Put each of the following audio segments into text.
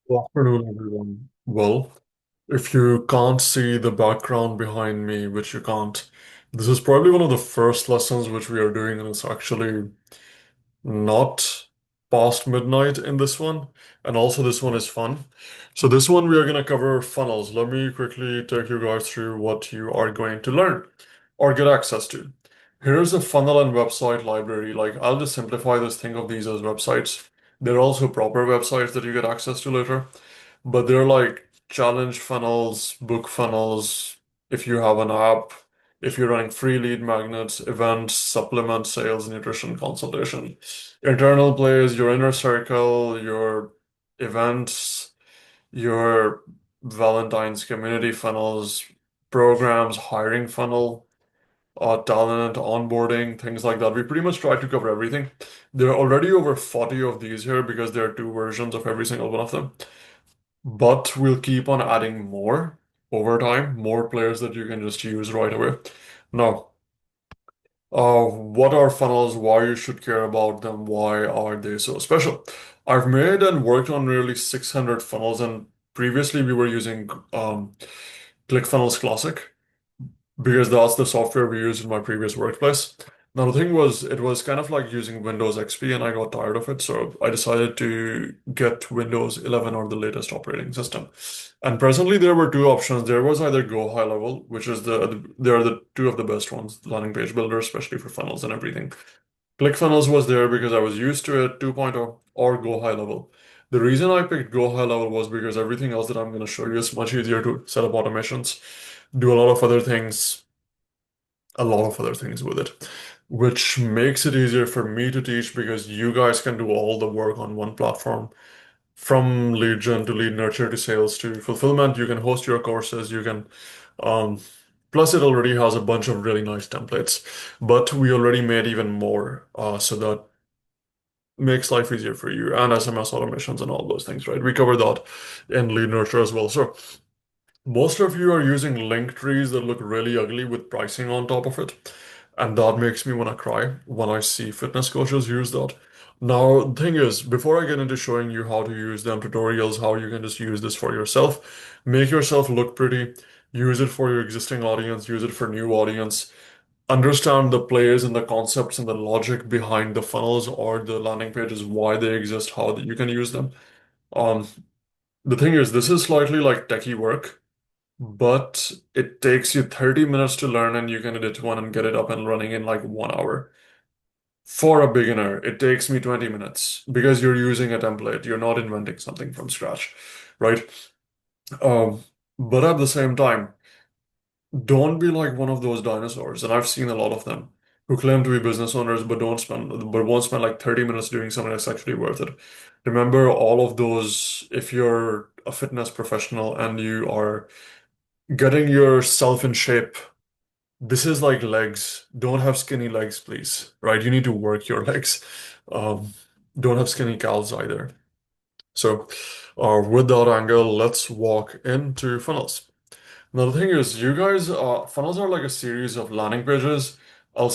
Good afternoon, everyone. Well, if you can't see the background behind me, which you can't, this is probably one of the first lessons which we are doing, and it's actually not past midnight in this one. And also, this one is fun. So, this one we are going to cover funnels. Let me quickly take you guys through what you are going to learn or get access to. Here's a funnel and website library. Like, I'll just simplify this, think of these as websites. They're also proper websites that you get access to later, but they're like challenge funnels, book funnels, if you have an app, if you're running free lead magnets, events, supplement, sales, nutrition, consultation. Internal plays, your inner circle, your events, your Valentine's community funnels, programs, hiring funnel, talent, onboarding, things like that. We pretty much try to cover everything. There are already over 40 of these here because there are two versions of every single one of them. But we'll keep on adding more over time, more players that you can just use right away. Now, what are funnels? Why you should care about them? Why are they so special? I've made and worked on nearly 600 funnels, and previously we were using ClickFunnels Classic because that's the software we used in my previous workplace. Now, the thing was, it was kind of like using Windows XP, and I got tired of it, so I decided to get Windows 11 or the latest operating system. And presently, there were two options. There was either Go High Level, which is they are the two of the best ones, landing page builder, especially for funnels and everything. ClickFunnels was there because I was used to it, 2.0, or Go High Level. The reason I picked Go High Level was because everything else that I'm going to show you is much easier to set up automations, do a lot of other things with it, which makes it easier for me to teach because you guys can do all the work on one platform. From lead gen to lead nurture to sales to fulfillment, you can host your courses, you can, um, plus it already has a bunch of really nice templates, but we already made even more, so that makes life easier for you and SMS automations and all those things, right? We cover that in lead nurture as well. So most of you are using link trees that look really ugly with pricing on top of it. And that makes me want to cry when I see fitness coaches use that. Now, the thing is, before I get into showing you how to use them, tutorials, how you can just use this for yourself, make yourself look pretty, use it for your existing audience, use it for new audience, understand the players and the concepts and the logic behind the funnels or the landing pages, why they exist, how you can use them. Um, the thing is, this is slightly like techie work, but it takes you 30 minutes to learn and you can edit one and get it up and running in like 1 hour. For a beginner, it takes me 20 minutes because you're using a template. You're not inventing something from scratch, right? Um, but at the same time, don't be like one of those dinosaurs, and I've seen a lot of them who claim to be business owners but won't spend like 30 minutes doing something that's actually worth it. Remember all of those, if you're a fitness professional and you are getting yourself in shape. This is like legs. Don't have skinny legs, please. Right? You need to work your legs. Um, don't have skinny calves either. So, with that angle, let's walk into funnels. Now, the thing is, you guys, funnels are like a series of landing pages. I'll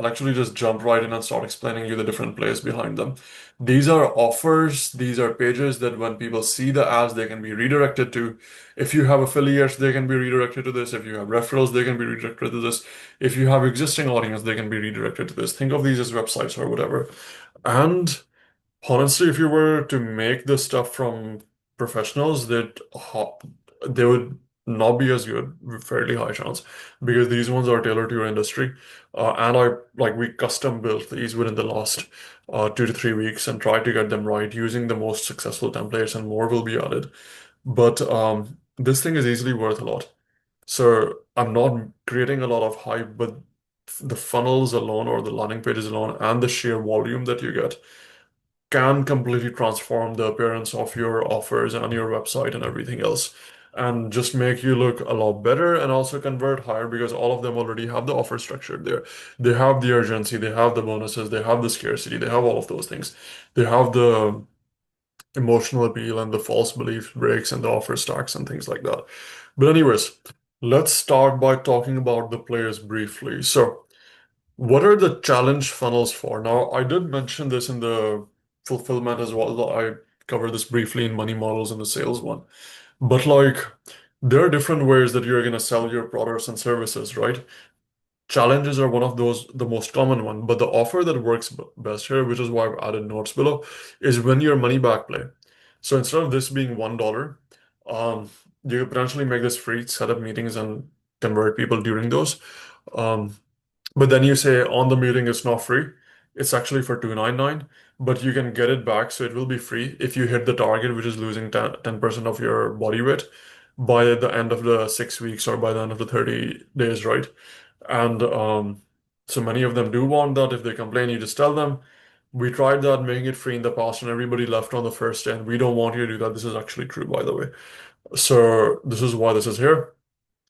actually just jump right in and start explaining you the different plays behind them. These are offers, these are pages that when people see the ads, they can be redirected to. If you have affiliates, they can be redirected to this. If you have referrals, they can be redirected to this. If you have existing audience, they can be redirected to this. Think of these as websites or whatever. And honestly, if you were to make this stuff from professionals, they would not be as good, fairly high chance, because these ones are tailored to your industry. And we custom built these within the last 2 to 3 weeks and tried to get them right using the most successful templates, and more will be added. But this thing is easily worth a lot. So I'm not creating a lot of hype, but the funnels alone or the landing pages alone and the sheer volume that you get can completely transform the appearance of your offers and your website and everything else, and just make you look a lot better and also convert higher because all of them already have the offer structured there. They have the urgency, they have the bonuses, they have the scarcity, they have all of those things. They have the emotional appeal and the false belief breaks and the offer stacks and things like that. But anyways, let's start by talking about the players briefly. So what are the challenge funnels for? Now, I did mention this in the fulfillment as well. I cover this briefly in money models and the sales one. But like, there are different ways that you're going to sell your products and services, right? Challenges are one of those, the most common one, but the offer that works best here, which is why I've added notes below, is when your money back play. So instead of this being $1, um, you could potentially make this free, set up meetings and convert people during those. Um, but then you say on the meeting it's not free. It's actually for 299, but you can get it back, so it will be free if you hit the target, which is losing 10% of your body weight by the end of the 6 weeks or by the end of the 30 days, right? And so many of them do want that. If they complain, you just tell them, we tried that, making it free in the past, and everybody left on the first day, and we don't want you to do that. This is actually true, by the way. So this is why this is here.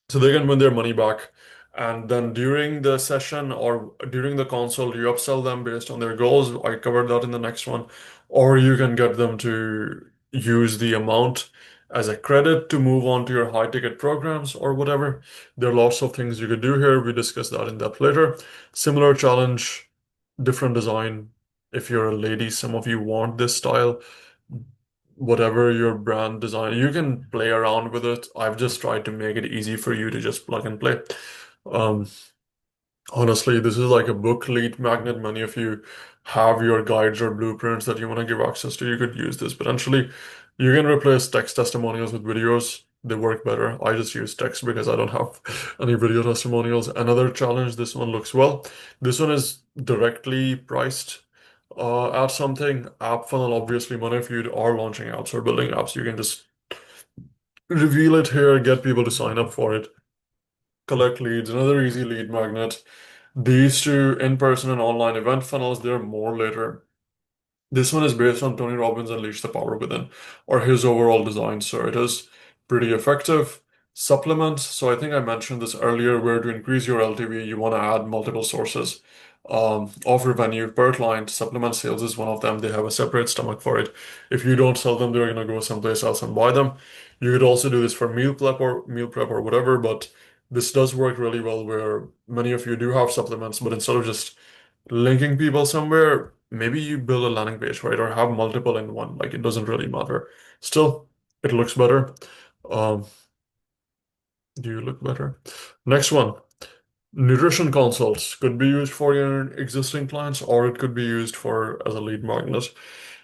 So they can win their money back. And then during the session or during the consult, you upsell them based on their goals. I covered that in the next one. Or you can get them to use the amount as a credit to move on to your high ticket programs or whatever. There are lots of things you could do here. We discuss that in depth later. Similar challenge, different design. If you're a lady, some of you want this style, whatever your brand design, you can play around with it. I've just tried to make it easy for you to just plug and play. Um, Honestly, this is like a book lead magnet. Many of you have your guides or blueprints that you want to give access to. You could use this. Potentially, you can replace text testimonials with videos. They work better. I just use text because I don't have any video testimonials. Another challenge, this one looks well. This one is directly priced at something. App funnel, obviously, many of you are launching apps or building apps. You can just reveal it here, get people to sign up for it, collect leads, another easy lead magnet. These two in-person and online event funnels, they're more later. This one is based on Tony Robbins' Unleash the Power Within, or his overall design, so it is pretty effective. Supplements, so I think I mentioned this earlier, where to increase your LTV, you want to add multiple sources of revenue per client. Supplement sales is one of them. They have a separate stomach for it. If you don't sell them, they're going to go someplace else and buy them. You could also do this for meal prep or whatever, but this does work really well where many of you do have supplements, but instead of just linking people somewhere, maybe you build a landing page, right? Or have multiple in one. Like it doesn't really matter. Still, it looks better. Um, do you look better? Next one. Nutrition consults could be used for your existing clients, or it could be used for as a lead magnet.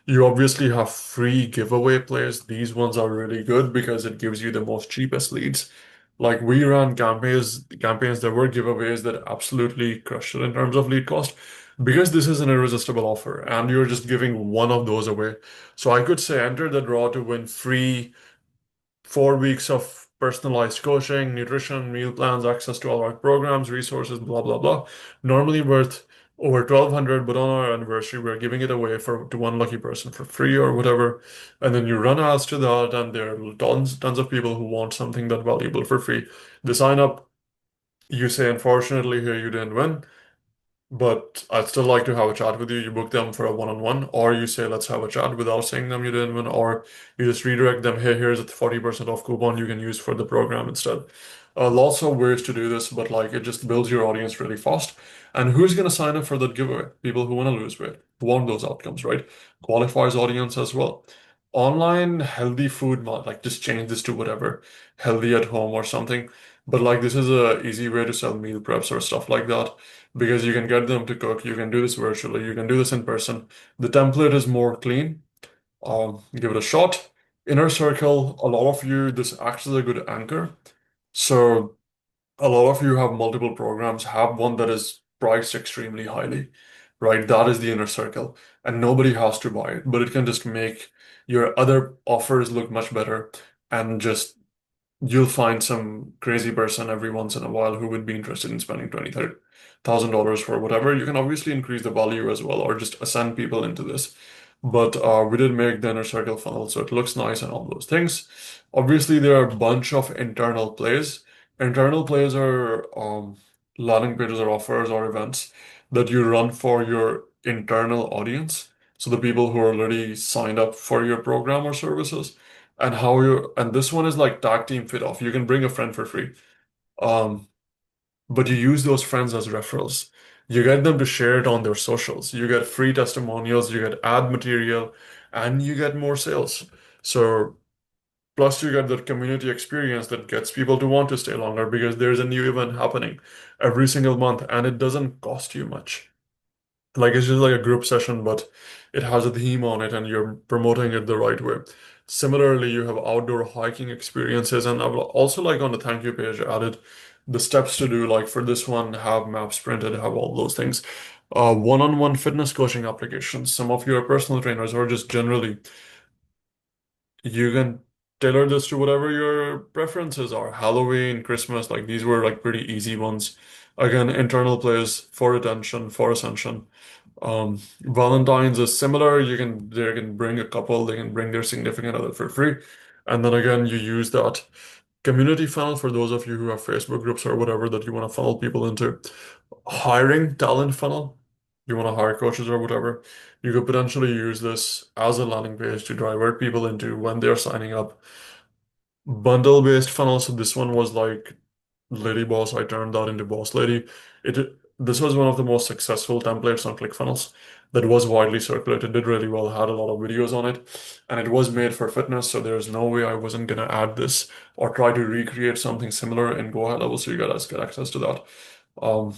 You obviously have free giveaway plays. These ones are really good because it gives you the most cheapest leads. Like we ran campaigns, there were giveaways that absolutely crushed it in terms of lead cost because this is an irresistible offer and you're just giving one of those away. So I could say enter the draw to win free 4 weeks of personalized coaching, nutrition, meal plans, access to all our programs, resources, blah, blah, blah. Normally worth over 1,200, but on our anniversary, we're giving it away to one lucky person for free or whatever. And then you run ads to that, and there are tons of people who want something that valuable for free. They sign up, you say, unfortunately, here you didn't win. But I'd still like to have a chat with you. You book them for a one-on-one, or you say, let's have a chat without saying them you didn't win, or you just redirect them, hey, here's a 40% off coupon you can use for the program instead. Lots of ways to do this, but like it just builds your audience really fast. And who's going to sign up for that giveaway? People who want to lose weight, who want those outcomes, right? Qualifies audience as well. Online healthy food, like just change this to whatever, healthy at home or something. But like this is a easy way to sell meal preps or stuff like that because you can get them to cook. You can do this virtually. You can do this in person. The template is more clean. Give it a shot. Inner circle, a lot of you, this acts as a good anchor. So a lot of you have multiple programs, have one that is priced extremely highly, right? That is the inner circle. And nobody has to buy it, but it can just make your other offers look much better and just you'll find some crazy person every once in a while who would be interested in spending 20, $30,000 for whatever. You can obviously increase the value as well, or just ascend people into this. But we did make the inner circle funnel, so it looks nice and all those things. Obviously, there are a bunch of internal plays. Internal plays are landing pages or offers or events that you run for your internal audience. So the people who are already signed up for your program or services and and this one is like tag team fit off. You can bring a friend for free. Um, but you use those friends as referrals. You get them to share it on their socials. You get free testimonials, you get ad material, and you get more sales. So plus you get that community experience that gets people to want to stay longer because there's a new event happening every single month and it doesn't cost you much. Like it's just like a group session, but it has a theme on it and you're promoting it the right way. Similarly, you have outdoor hiking experiences, and I will also like on the thank you page added the steps to do. Like for this one, have maps printed, have all those things. One-on-one fitness coaching applications. Some of your personal trainers or just generally you can tailor this to whatever your preferences are. Halloween, Christmas, like these were like pretty easy ones. Again, internal plays for retention, for ascension. Valentine's is similar. They can bring a couple, they can bring their significant other for free. And then again, you use that community funnel for those of you who have Facebook groups or whatever that you want to funnel people into. Hiring talent funnel. You want to hire coaches or whatever. You could potentially use this as a landing page to divert people into when they're signing up. Bundle-based funnel. So this one was like Lady Boss. I turned that into Boss Lady. This was one of the most successful templates on ClickFunnels that was widely circulated, did really well, had a lot of videos on it, and it was made for fitness. So there's no way I wasn't gonna add this or try to recreate something similar in Go High Level. So you guys get access to that. Um,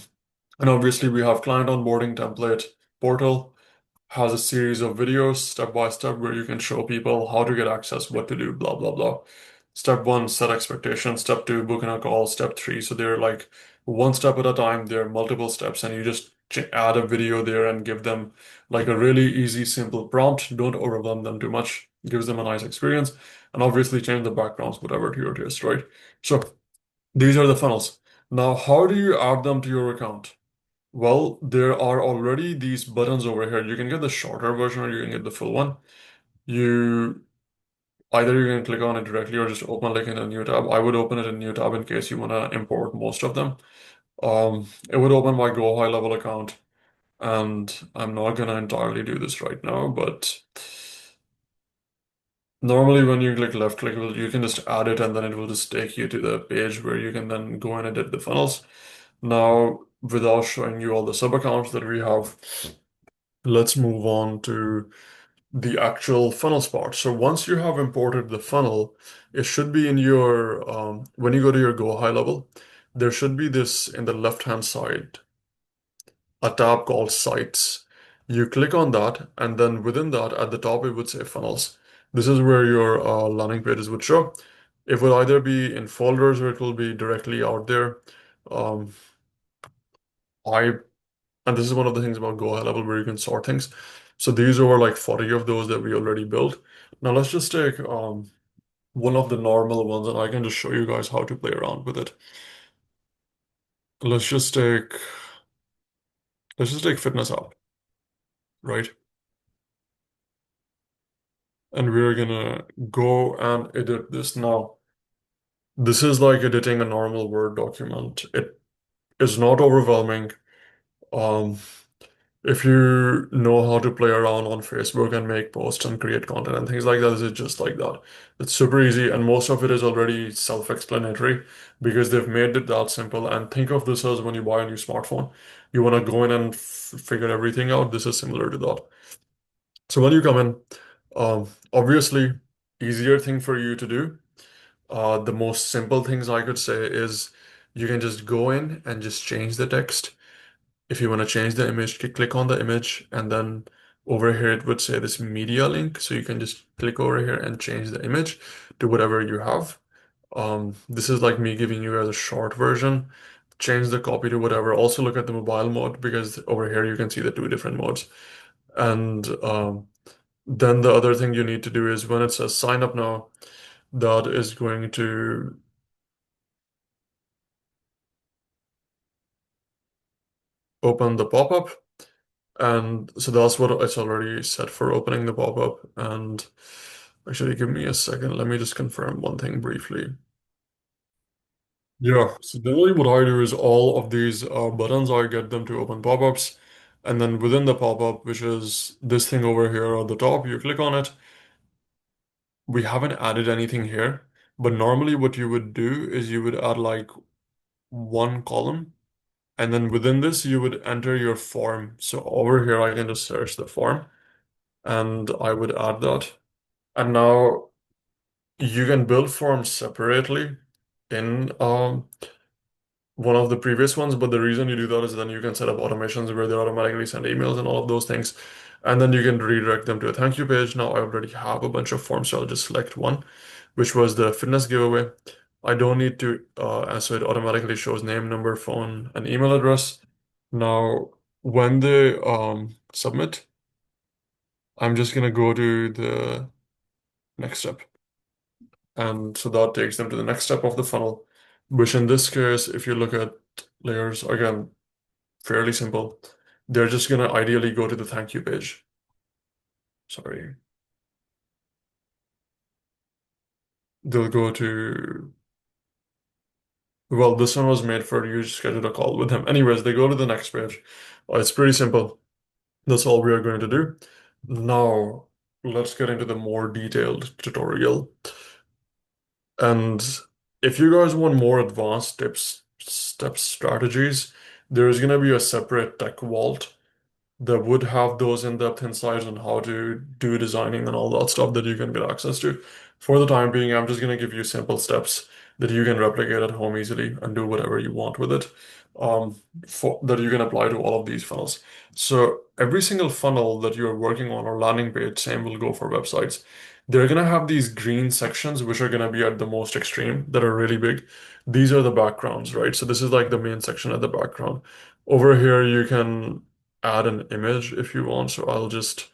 and obviously we have client onboarding template portal has a series of videos step by step where you can show people how to get access, what to do, blah, blah, blah. Step one, set expectations. Step two, book in a call. Step three. So they're like one step at a time. There are multiple steps, and you just add a video there and give them like a really easy, simple prompt. Don't overwhelm them too much. Gives them a nice experience. And obviously change the backgrounds, whatever to your taste, right? So these are the funnels. Now, how do you add them to your account? Well, there are already these buttons over here. You can get the shorter version or you can get the full one. You Either you can click on it directly or just open like in a new tab. I would open it in a new tab in case you want to import most of them. It would open my Go High Level account, and I'm not gonna entirely do this right now, but normally when you click left click, you can just add it and then it will just take you to the page where you can then go and edit the funnels. Now, without showing you all the sub accounts that we have, let's move on to the actual funnels part. So once you have imported the funnel, it should be in your, when you go to your Go High Level, there should be this in the left-hand side, a tab called Sites. You click on that, and then within that, at the top, it would say Funnels. This is where your landing pages would show. It will either be in folders or it will be directly out there. Um, I And this is one of the things about Go High Level where you can sort things. So these are like 40 of those that we already built. Now let's just take one of the normal ones and I can just show you guys how to play around with it. Let's just take let's just take fitness app, right? And we're gonna go and edit this now. This is like editing a normal Word document. It is not overwhelming. Um, If you know how to play around on Facebook and make posts and create content and things like that, it's just like that. It's super easy, and most of it is already self-explanatory because they've made it that simple. And think of this as when you buy a new smartphone, you want to go in and figure everything out. This is similar to that. So when you come in, obviously, easier thing for you to do. The most simple things I could say is you can just go in and just change the text. If you want to change the image, click on the image, and then over here it would say this media link. So you can just click over here and change the image to whatever you have. This is like me giving you as a short version. Change the copy to whatever. Also look at the mobile mode because over here you can see the two different modes. And then the other thing you need to do is when it says sign up now, that is going to open the pop-up. And so that's what it's already set for opening the pop-up. And actually, give me a second. Let me just confirm one thing briefly. Yeah, so generally what I do is all of these buttons, I get them to open pop-ups. And then within the pop-up, which is this thing over here at the top, you click on it. We haven't added anything here, but normally what you would do is you would add like one column. And then within this, you would enter your form. So over here, I can just search the form. and I would add that. And now you can build forms separately in one of the previous ones, but the reason you do that is then you can set up automations where they automatically send emails and all of those things. And then you can redirect them to a thank you page. Now I already have a bunch of forms, so I'll just select one, which was the fitness giveaway. I don't need to, and so it automatically shows name, number, phone, and email address. Now, when they submit, I'm just gonna go to the next step. And so that takes them to the next step of the funnel, which in this case, if you look at layers, again, fairly simple. They're just gonna ideally go to the thank you page. Sorry. They'll go to, well, this one was made for you to schedule a call with them. Anyways, they go to the next page. It's pretty simple. That's all we are going to do. Now, let's get into the more detailed tutorial. And if you guys want more advanced tips, steps, strategies, there is going to be a separate tech vault that would have those in-depth insights on how to do designing and all that stuff that you can get access to. For the time being, I'm just going to give you simple steps that you can replicate at home easily and do whatever you want with it, that you can apply to all of these funnels. So every single funnel that you're working on or landing page, same will go for websites. They're going to have these green sections, which are going to be at the most extreme, that are really big. These are the backgrounds, right? So this is like the main section at the background. Over here, you can add an image if you want. So I'll just,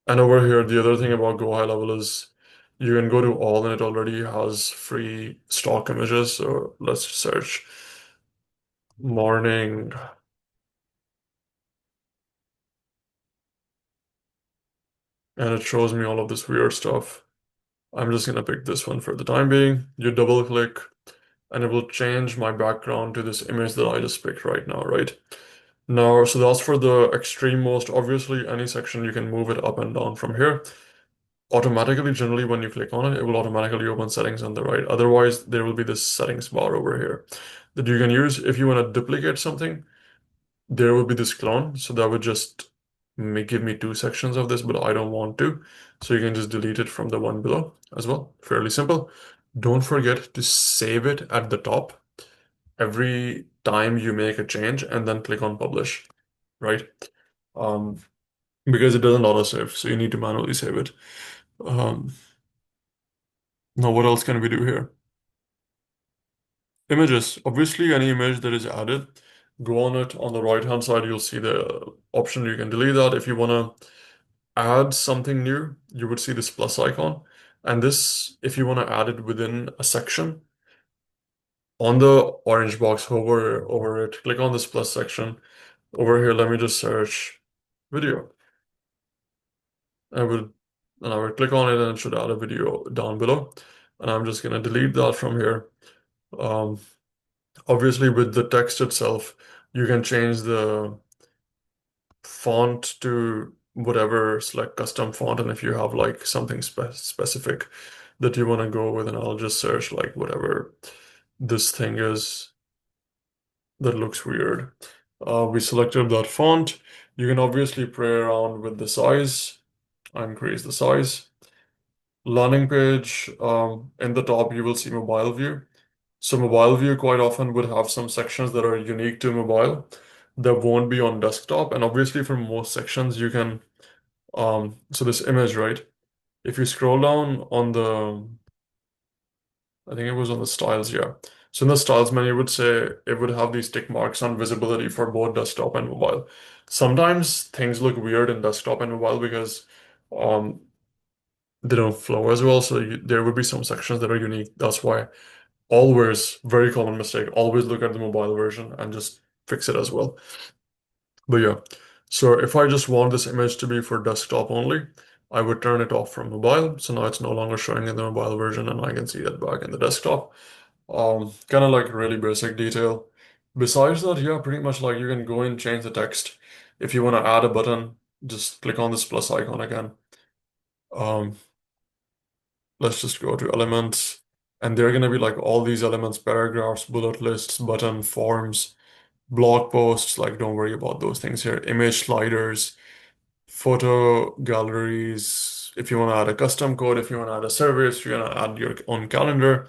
and over here, the other thing about Go High Level is you can go to all and it already has free stock images. So let's search morning and it shows me all of this weird stuff. I'm just gonna pick this one for the time being. You double click and it will change my background to this image that I just picked right now, right? Now, so that's for the extreme most. Obviously, any section you can move it up and down from here. Automatically, generally, when you click on it, it will automatically open settings on the right. Otherwise, there will be this settings bar over here that you can use. If you want to duplicate something, there will be this clone. So that would just give me two sections of this, but I don't want to. So you can just delete it from the one below as well. Fairly simple. Don't forget to save it at the top every time you make a change and then click on publish, right? Um, because it doesn't auto-save, so you need to manually save it. Um, Now, what else can we do here? Images. Obviously, any image that is added, go on it. On the right-hand side, you'll see the option you can delete that. If you want to add something new, you would see this plus icon. And this, if you want to add it within a section, on the orange box, hover over it, click on this plus section. Over here, let me just search video. I would, and I would click on it and it should add a video down below. And I'm just going to delete that from here. Um, Obviously, with the text itself, you can change the font to whatever, select custom font, and if you have like something specific that you want to go with, and I'll just search like whatever this thing is that looks weird. We selected that font. You can obviously play around with the size, increase the size. Landing page, in the top, you will see mobile view. So mobile view quite often would have some sections that are unique to mobile that won't be on desktop. And obviously for most sections you can so this image, right? If you scroll down on the I think it was on the styles, yeah. So in the styles menu, it would say it would have these tick marks on visibility for both desktop and mobile. Sometimes things look weird in desktop and mobile because um, they don't flow as well. So there would be some sections that are unique. That's why always, very common mistake, always look at the mobile version and just fix it as well. But yeah, so if I just want this image to be for desktop only, I would turn it off from mobile. So now it's no longer showing in the mobile version and I can see that back in the desktop. Kind of like really basic detail. Besides that, yeah, pretty much like you can go and change the text. If you want to add a button, just click on this plus icon again. Um, let's just go to elements. And they're going to be like all these elements, paragraphs, bullet lists, button, forms, blog posts. Like, don't worry about those things here. Image sliders, photo galleries, if you want to add a custom code, if you want to add a service, if you want to add your own calendar,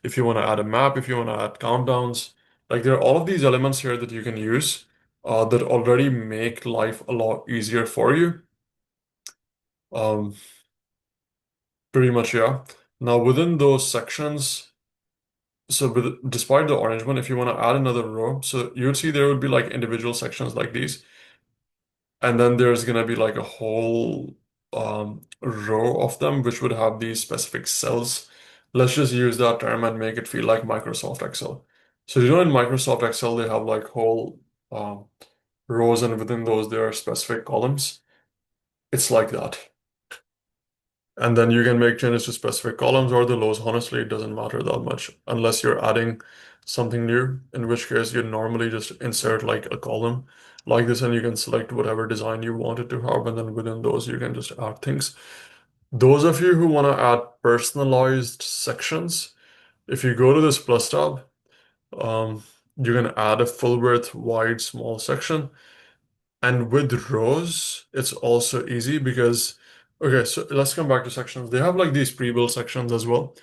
if you want to add a map, if you want to add countdowns. Like there are all of these elements here that you can use that already make life a lot easier for you. Um, Pretty much, yeah. Now within those sections, so despite the orange one, if you want to add another row, so you would see there would be like individual sections like these. And then there's going to be like a whole row of them, which would have these specific cells. Let's just use that term and make it feel like Microsoft Excel. So you know in Microsoft Excel, they have like whole um, rows, and within those, there are specific columns. It's like that. And then you can make changes to specific columns or the rows. Honestly, it doesn't matter that much unless you're adding something new, in which case you normally just insert like a column like this and you can select whatever design you want it to have. And then within those, you can just add things. Those of you who want to add personalized sections, if you go to this plus tab, um, you can add a full width, wide, small section. And with rows, it's also easy because, okay, so let's come back to sections. They have like these pre-built sections as well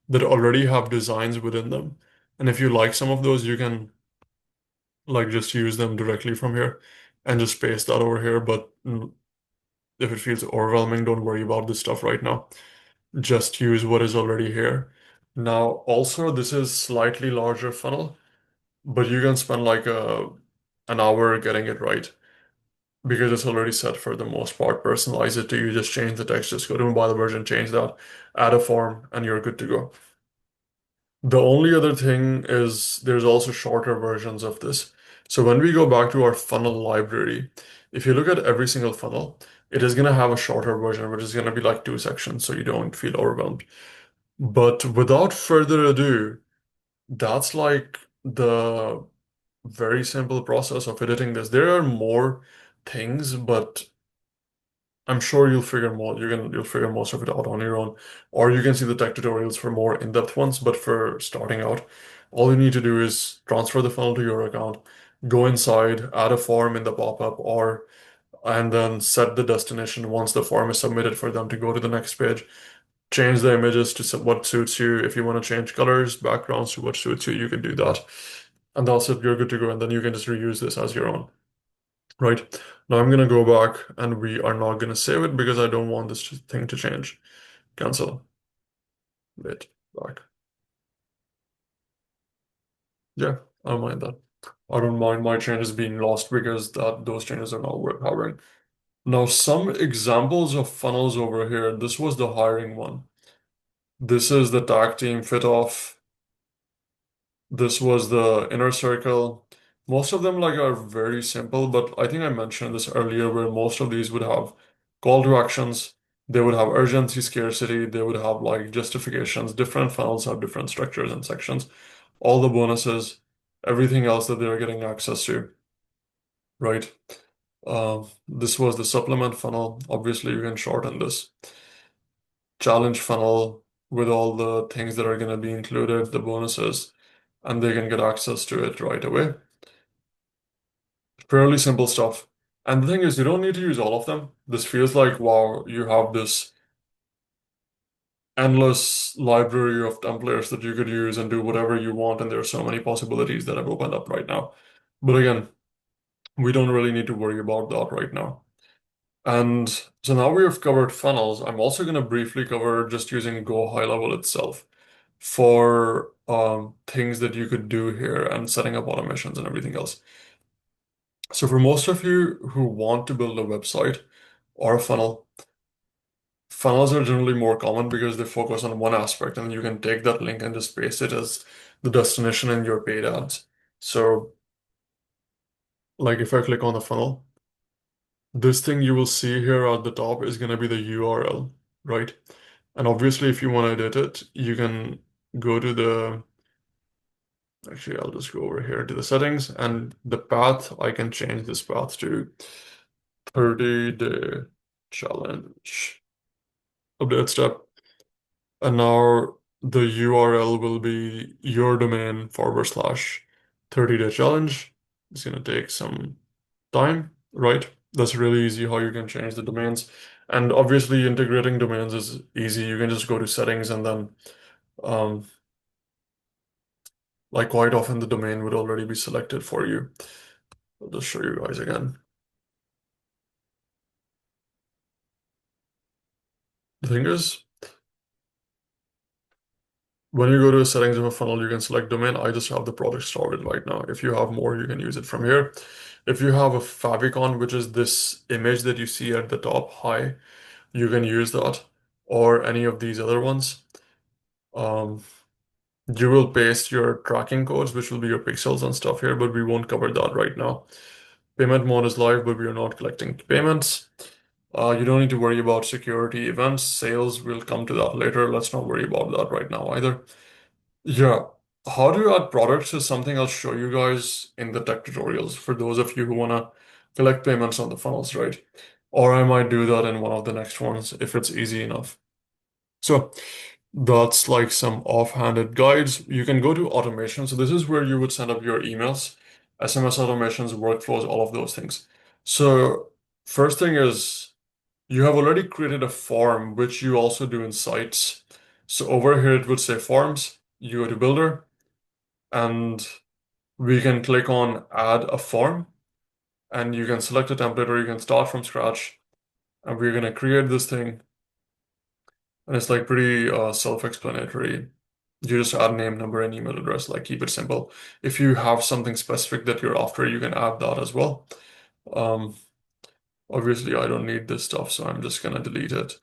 that already have designs within them. And if you like some of those, you can like just use them directly from here and just paste that over here. But if it feels overwhelming, don't worry about this stuff right now. Just use what is already here. Now, also, this is slightly larger funnel, but you can spend like an hour getting it right, because it's already set for the most part. Personalize it to you, just change the text, just go to mobile version, change that, add a form, and you're good to go. The only other thing is there's also shorter versions of this. So when we go back to our funnel library, if you look at every single funnel, it is going to have a shorter version, which is going to be like 2 sections, so you don't feel overwhelmed. But without further ado, that's like the very simple process of editing this. There are more things, but I'm sure you'll figure most of it out on your own, or you can see the tech tutorials for more in-depth ones. But for starting out, all you need to do is transfer the funnel to your account, go inside, add a form in the pop-up, or and then set the destination once the form is submitted for them to go to the next page. Change the images to what suits you. If you want to change colors, backgrounds to what suits you, you can do that. And that's it, you're good to go. And then you can just reuse this as your own. Right. Now I'm gonna go back and we are not gonna save it because I don't want this thing to change. Cancel. Wait, back. Yeah, I don't mind that. I don't mind my changes being lost because those changes are not worth having. Now some examples of funnels over here. This was the hiring one. This is the tag team fit off. This was the inner circle. Most of them like are very simple, but I think I mentioned this earlier where most of these would have call to actions, they would have urgency, scarcity, they would have like justifications. Different funnels have different structures and sections. All the bonuses, everything else that they're getting access to, right? This was the supplement funnel. Obviously, you can shorten this. Challenge funnel with all the things that are going to be included, the bonuses, and they can get access to it right away. Fairly simple stuff. And the thing is, you don't need to use all of them. This feels like, wow, you have this endless library of templates that you could use and do whatever you want, and there are so many possibilities that have opened up right now. But again, we don't really need to worry about that right now. And so now we have covered funnels. I'm also going to briefly cover just using Go High Level itself for things that you could do here and setting up automations and everything else. So for most of you who want to build a website or a funnel, funnels are generally more common because they focus on one aspect and you can take that link and just paste it as the destination in your paid ads. So like if I click on the funnel, this thing you will see here at the top is going to be the URL, right? And obviously if you want to edit it, you can go to actually I'll just go over here to the settings and the path, I can change this path to 30-day challenge update step. And now the URL will be your domain /30-day challenge. It's going to take some time, right? That's really easy how you can change the domains. And obviously integrating domains is easy. You can just go to settings and then um, like quite often the domain would already be selected for you. I'll just show you guys again. The thing is, when you go to the settings of a funnel, you can select domain. I just have the product started right now. If you have more, you can use it from here. If you have a favicon, which is this image that you see at the top high, you can use that or any of these other ones. Um, you will paste your tracking codes, which will be your pixels and stuff here, but we won't cover that right now. Payment mode is live, but we are not collecting payments. You don't need to worry about security events. Sales will come to that later. Let's not worry about that right now either. Yeah. How do you add products is something I'll show you guys in the tech tutorials for those of you who want to collect payments on the funnels, right? Or I might do that in one of the next ones if it's easy enough. So that's like some offhanded guides. You can go to automation. So this is where you would send up your emails, SMS automations, workflows, all of those things. So first thing is you have already created a form, which you also do in sites. So over here, it would say forms. You go to builder and we can click on add a form and you can select a template or you can start from scratch. And we're going to create this thing. And it's like pretty self-explanatory. You just add name, number, and email address, like keep it simple. If you have something specific that you're after, you can add that as well. Um, obviously, I don't need this stuff, so I'm just gonna delete it.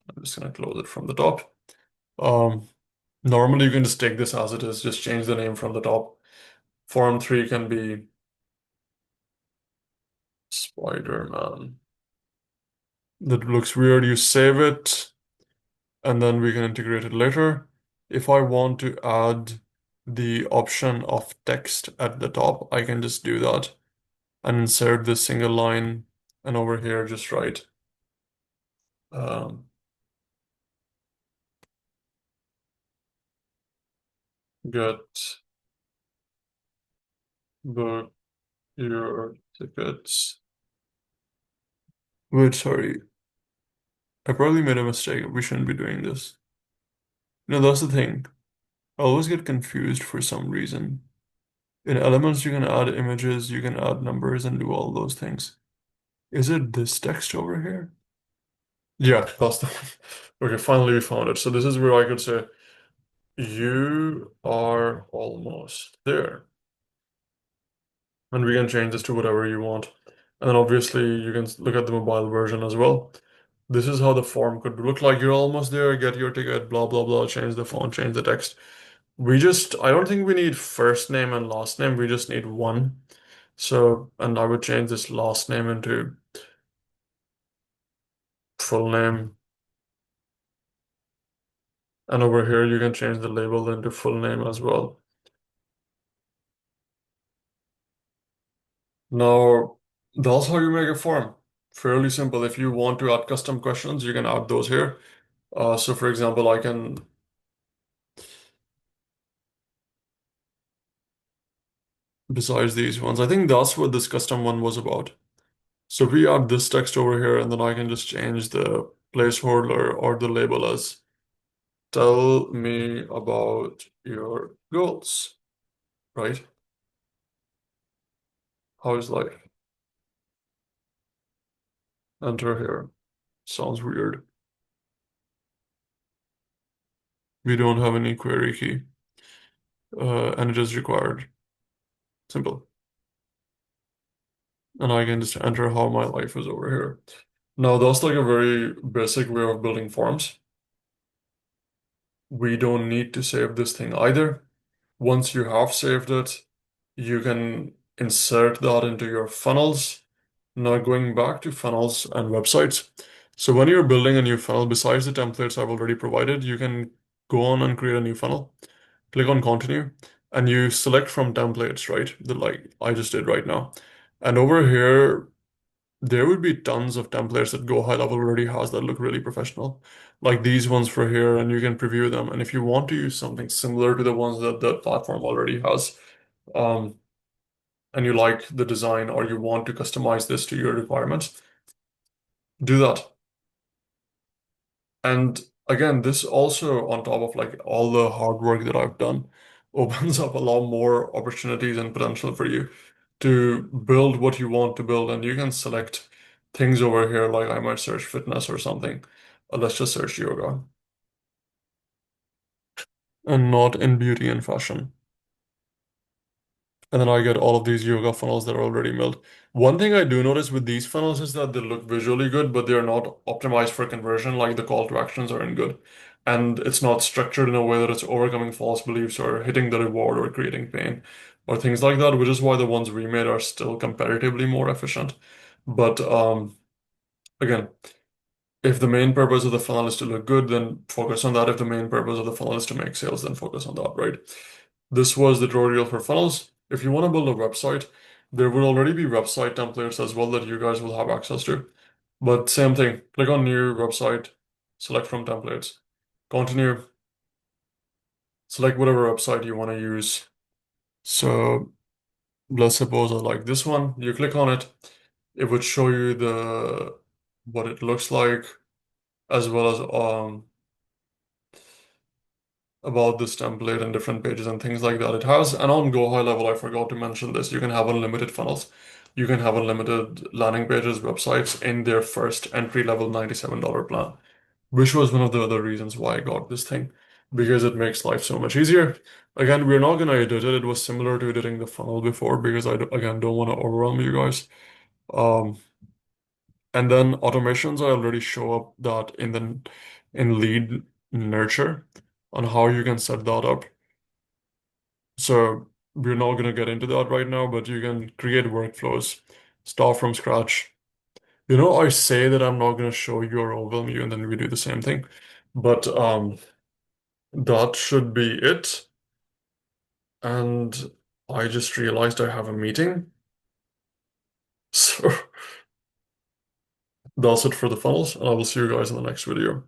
I'm just gonna close it from the top. Um, normally, you can just take this as it is, just change the name from the top. Form 3 can be Spider-Man. That looks weird. You save it, and then we can integrate it later. If I want to add the option of text at the top, I can just do that and insert this single line and over here just write um, get book your tickets. Wait, sorry. I probably made a mistake. We shouldn't be doing this. No, that's the thing. I always get confused for some reason. In Elements, you can add images, you can add numbers and do all those things. Is it this text over here? Yeah, that's the one. Okay, finally we found it. So this is where I could say, you are almost there. And we can change this to whatever you want. And then obviously you can look at the mobile version as well. This is how the form could look like. You're almost there, get your ticket, blah, blah, blah, change the font, change the text. I don't think we need first name and last name. We just need one. So, and I would change this last name into full name. And over here, you can change the label into full name as well. Now, that's how you make a form. Fairly simple. If you want to add custom questions, you can add those here. So for example, I can, besides these ones, I think that's what this custom one was about. So we add this text over here, and then I can just change the placeholder or the label as tell me about your goals, right? How is life? Enter here. Sounds weird. We don't have any query key, and it is required. Simple. And I can just enter how my life is over here. Now, that's like a very basic way of building forms. We don't need to save this thing either. Once you have saved it, you can insert that into your funnels. Now, going back to funnels and websites. So when you're building a new funnel, besides the templates I've already provided, you can go on and create a new funnel. Click on continue and you select from templates, right? The like I just did right now. And over here, there would be tons of templates that Go High Level already has that look really professional, like these ones for here, and you can preview them. And if you want to use something similar to the ones that the platform already has, um, and you like the design or you want to customize this to your requirements, do that. And again, this also on top of like all the hard work that I've done opens up a lot more opportunities and potential for you to build what you want to build. And you can select things over here, like I might search fitness or something. Let's just search yoga and not in beauty and fashion. And then I get all of these yoga funnels that are already built. One thing I do notice with these funnels is that they look visually good, but they're not optimized for conversion, like the call to actions aren't good. And it's not structured in a way that it's overcoming false beliefs or hitting the reward or creating pain or things like that, which is why the ones we made are still comparatively more efficient. But again, if the main purpose of the funnel is to look good, then focus on that. If the main purpose of the funnel is to make sales, then focus on that, right? This was the tutorial for funnels. If you want to build a website, there will already be website templates as well that you guys will have access to. But same thing, click on new website, select from templates, continue, select whatever website you want to use. So let's suppose I like this one. You click on it, it would show you the what it looks like as well as about this template and different pages and things like that. It has, and on Go High Level, I forgot to mention this, you can have unlimited funnels. You can have unlimited landing pages, websites in their first entry level $97 plan, which was one of the other reasons why I got this thing, because it makes life so much easier. Again, we're not going to edit it. It was similar to editing the funnel before because again, don't want to overwhelm you guys. Um, and then automations, I already show up that in lead nurture on how you can set that up. So we're not going to get into that right now, but you can create workflows, start from scratch. I say that I'm not going to show you or overwhelm you, and then we do the same thing. But that should be it. And I just realized I have a meeting. So that's it for the funnels, and I will see you guys in the next video.